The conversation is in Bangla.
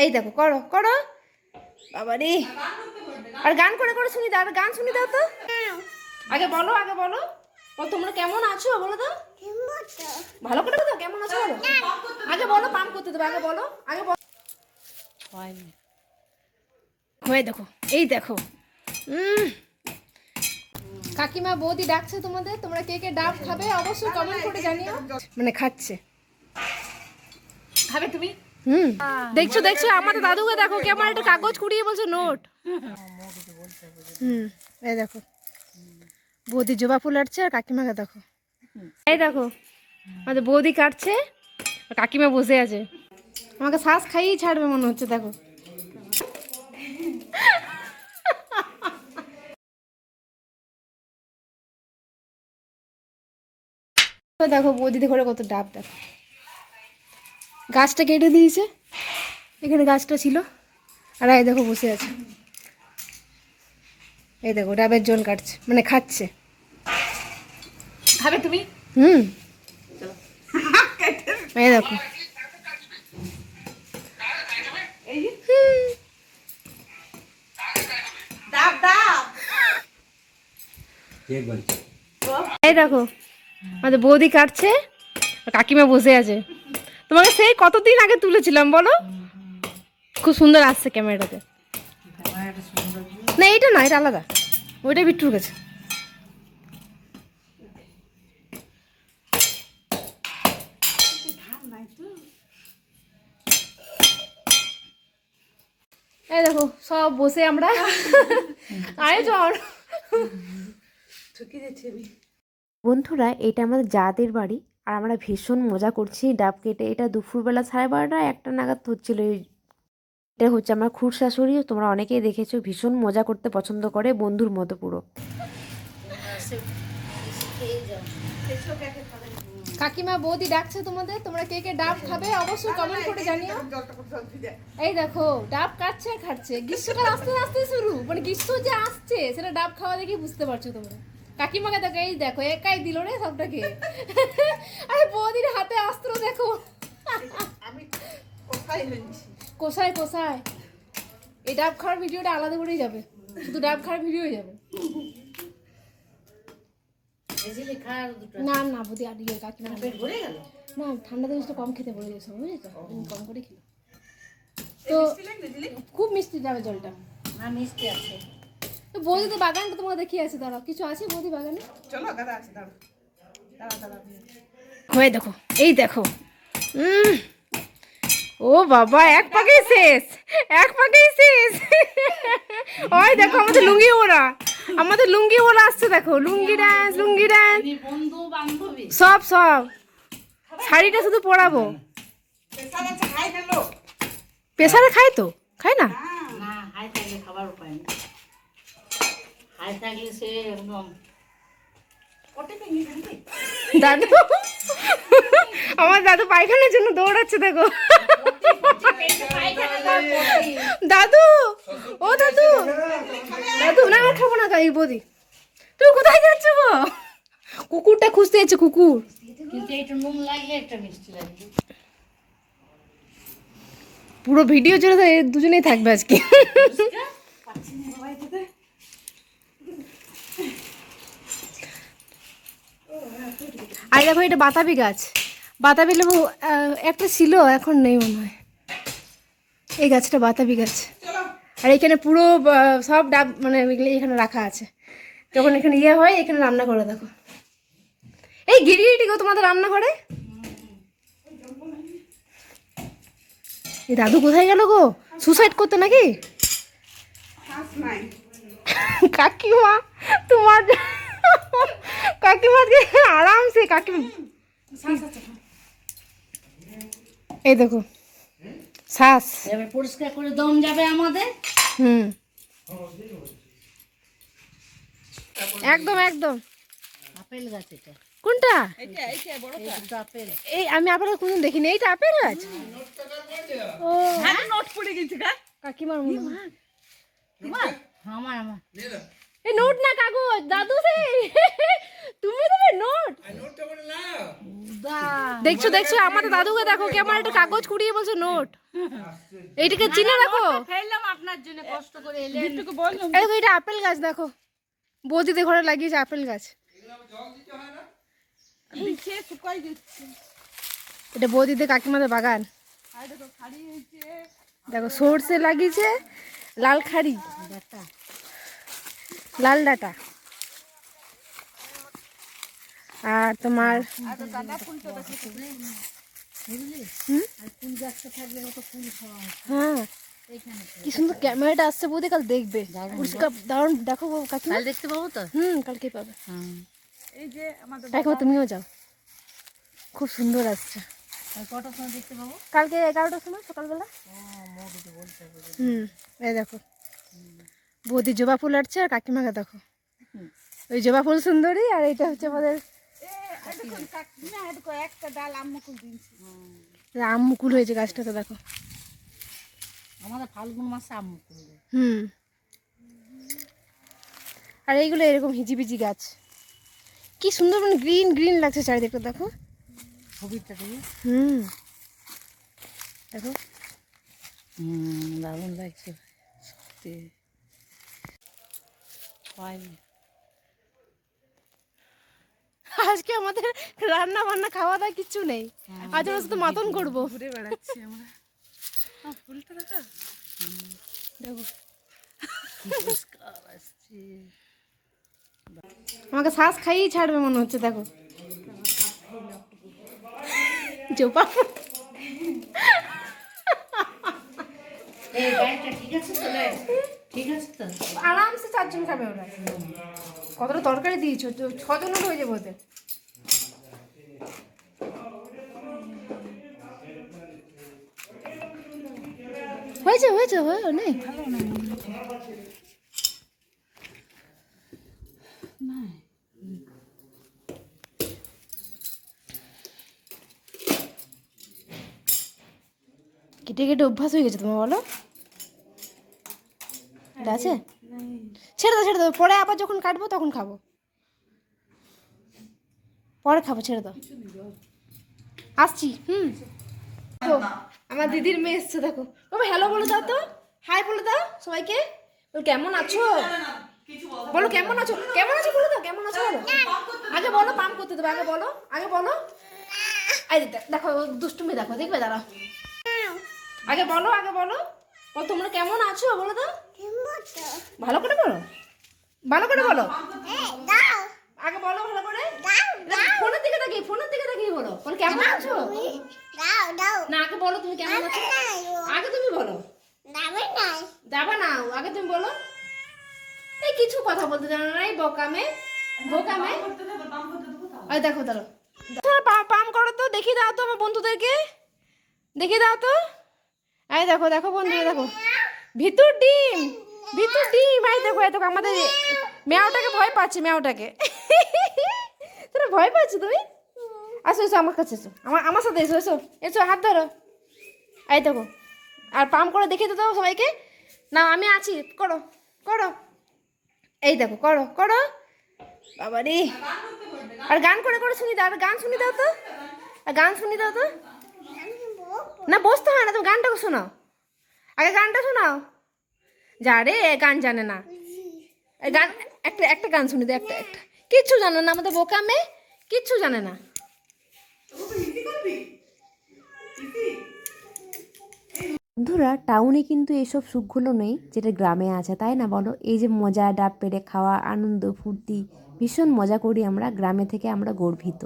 এই দেখো করো করো বাবা রে। আর গান করে করে শুনি দাও, আর গান শুনি দাও তো। আগে বলো ও তোমরা কেমন আছো বলো তো, ভালো করে দাও কেমন আছো বলো। আগে বলো পাম্প করতে দেবো, আগে বলো আগে বলো। হয়ে দেখো এই দেখো কাকিমা বৌদি ডাকছে তোমাদের, তোমরা কে কে ডাব খাবে অবশ্যই কমেন্ট করে জানিও। মানে খাচ্ছে, খাবে তুমি? দেখছো দেখছো আমাদের দাদুকে দেখো কেমন একটা কাগজ কুড়িয়ে বলছে নোট। এই দেখো বৌদি জবা ফুল আটছে আর কাকিমাকে দেখো, এই দেখো আমাদের বৌদি কাটছে আর কাকিমা বসে আছে। আমাকে শ্বাস খাইয়েই ছাড়বে মনে হচ্ছে দেখো। দেখো বৌদি ঘরে কত ডাব, দেখো গাছটা কেটে দিয়েছে, এখানে গাছটা ছিল আর এই দেখো বসে আছে। এই দেখো ডাবের জল কাটছে মানে খাচ্ছে। খাবে তুমি? এই দেখো এই দেখো আমাদের বৌদি কাটছে কাকিমা বসে আছে। তোমাকে সেই কতদিন আগে তুলেছিলাম বলো, খুব সুন্দর আসছে ক্যামেরাটাতে। না এইটা না, এটা আলাদা, ওইটা বিট্টুর কাছে। এই দেখো সব বসে আমরা আয়োজন। বন্ধুরা এটা আমাদের যাদের বাড়ি আর আমরা ভীষণ মজা করছি ডাব কেটে। এটা দুপুরবেলা 12:30 একটা নাগাদ হচ্ছিল। এটা হচ্ছে আমার খুড় শাশুড়ি, তোমরা অনেকেই দেখেছো, ভীষণ মজা করতে পছন্দ করে, বন্ধুর মতো পুরো। কাকিমা বৌদি ডাকছে তোমাদের, তোমরা কে কে ডাব খাবে অবশ্যই কমেন্ট করে জানিও। এই দেখো ডাব কাটছে আর খাচ্ছে, গ্রীষ্মকাল আস্তে আস্তে শুরু, মানে গ্রীষ্ম যে আসছে সেটা ডাব খাওয়া দেখে বুঝতে পারছো তোমরা। কাকিমাকে দেখো, এই দেখো একাই দিল রে সবটাকে। আরে বৌদির হাতে অস্ত্র দেখো, কোষায় কোষায়। এই ডাব খাওয়ার ভিডিওটা আলাদা করেই যাবে, শুধু ডাব খাওয়ার ভিডিও যাবে। না না বৌদি আর ইয়ে কাকিমা না ঠান্ডা জিনিসটা কম খেতে বলে দিয়েছে বুঝেছো, কম করে খেলো তো। খুব মিষ্টি যাবে জলটা, না মিষ্টি আছে তো। বৌদি তো বাগানটা তোমাকে দেখিয়ে আছে, দাঁড়াও কিছু আছে বৌদি বাগানে, চলো দাদা আছে দাঁড়াও দাঁড়াও। হয়ে দেখো এই দেখো ও বাবা এক পাকেই শেষ, এক পাকেই শেষ। ওই দেখো আমাদের লুঙ্গি ওরা, আমাদের লুঙ্গি ওরা আসছে দেখো, লুঙ্গি ডান্স সব সব। শাড়িটা শুধু পরাবো, প্রেসারে খায় তো খায় না। দাদু আমার দাদু পায়খানার জন্য দৌড়াচ্ছে দেখো। দাদু ও দাদু দাদু না আর খাবো না গাই বৌদি, তুমি কোথায় যাচ্ছ গো? কুকুরটা খুঁজতে যাচ্ছে, কুকুর। পুরো ভিডিও জুড়ে দুজনেই থাকবে আজকে। আর দেখো এটা বাতাবি গাছ, বাতাবি লেবু একটা ছিল এখন নেই মনে হয়। এই গাছটা বাতাবি গাছ, আর এখানে পুরো সব ডাব মানে এখানে রাখা আছে, যখন এখানে ইয়ে হয় এখানে রান্না করে দেখো। এই গিরিগিটি গো তোমাদের রান্না করে। এই দাদু কোথায় গেল গো, সুসাইড করতে নাকি? কাকিমা তোমার কাকিমাকে আরামসে কাকিমা। এই দেখো শ্বাস পরিষ্কার করে দম যাবে আমাদের। একদম একদম। আপেল গাছ এটা কোনটা? এই আমি আপেল কোনদিন দেখিনি, এইটা আপেল গাছ। ও নোট পড়ে গেছে কাকিমার মনে হয়। আমার এই নোট না কাগজ দাদু রে তুমি দেবে নোট দেখছো দেখছো আমাদের দাদুকে দেখো কেমন একটা কাগজ কুড়িয়ে বলছে নোট এইটাকে চিনে রাখো ফেললাম আপনার জন্য কষ্ট করে এলেন একটু বললাম এই দেখো এটা আপেল গাছ দেখো বৌদিদের ঘরে লাগিয়েছে আপেল গাছ নিচে শুকাই দিচ্ছে এটা বৌদিদের কাকিমাদের বাগান আর দেখো খাড়ি হয়েছে দেখো সরষে লাগিয়েছে লাল খাড়ি লাল ডাটা আর তোমার হ্যাঁ কি সুন্দর ক্যামেরাটা আসছে বৌদি কাল দেখবে দারুণ দেখো কাকিমা দেখতে পাবো তো কালকে পাবে এই যে আমাদের কাকিমা তুমিও যাও খুব সুন্দর আসছে কটার সময় দেখতে পাবো কালকে 11টার সময় সকালবেলা এই দেখো বৌদি জবা ফুল আটছে আর কাকিমাকে দেখো ওই জবা ফুল সুন্দরী আর এটা হচ্ছে আমাদের একটা ডাল আমুকুল দিয়েছি আম মুকুল হয়েছে গাছটাতে দেখো আমাদের ফাল্গুন মাসে আমুকুল আর এইগুলো এরকম হিজিবিজি গাছ কি সুন্দর মানে গ্রিন গ্রিন লাগছে চারিদিকটা দেখো ছবিটা দিয়ে দেখো দারুণ লাগছে সত্যি আজকে আমাদের রান্না বান্না খাওয়া দাওয়া কিচ্ছু নেই আজ আমরা শুধু মাতন করবো ঘুরে বেড়াচ্ছি আমরা ফুলটা দেখা দেখো আসছে আমাকে শ্বাস খাইয়েই ছাড়বে মনে হচ্ছে দেখো জোপা ঠিক আছে তো আরামসে 4 জন খাবে ওরা কতটা তরকারি দিয়েছো 6 জন হয়ে যাবে ওদের হয়েছে হয়েছে নেই কেটে কেটে অভ্যাস হয়ে গেছে তোমার বলো এটা আছে ছেড়ে দাও পরে আবার যখন কাটবো তখন খাবো পরে খাবো ছেড়ে দাও আসছি আমার দিদির মেয়ে এসছে দেখো বাবা হ্যালো বলে দাও তো হাই বলে দাও সবাইকে কেমন আছো বলো কেমন আছো বলে দাও কেমন আছো বলো আগে বলো পাম্প করতে দেবো আগে বলো এই দেখো দুষ্টুমি দেখো দেখবে দাঁড়া আগে বলো ও তোমরা কেমন আছো বলো তো ভালো করে বলো আগে বলো ভালো করে ফোনের দিকে তাকিয়ে বলো কেমন আছো না আগে বলো তুমি কেমন আছো আগে তুমি বলো যাবা না আগে তুমি বলো এই কিছু কথা বলতে জানো না এই বোকামে এই দেখো দাঁড়ো পাম করো তো দেখিয়ে দাও তো আমার বন্ধুদেরকে দেখিয়ে দাও তো এই দেখো বন্ধুরা দেখো ভিতর ডিম এই দেখো আমাদের মেয়াওটাকে ভয় পাচ্ছে তোরা ভয় পাচ্ছ তুমি আসো আমার কাছে এসো আমার সাথে এসো হাত ধরো এই দেখো আর পাম্প করে দেখিয়ে দাও সবাইকে না আমি আছি করো এই দেখো করো বাবা রে আর গান করে শুনি দাও গান শুনি দাও তো না বসতে হয় না তুমি গানটাকে শোনাও আগে গানটা শোনাও যা রে গান জানে না গান একটা গান শুনি দে একটা কিচ্ছু জানে না আমাদের বোকা মেয়ে কিচ্ছু জানে না বন্ধুরা টাউনে কিন্তু এসব সুখগুলো নেই যেটা গ্রামে আছে তাই না বলো এই যে মজা ডাব পেড়ে খাওয়া আনন্দ ফুর্তি ভীষণ মজা করি আমরা গ্রামে থেকে আমরা গর্বিত।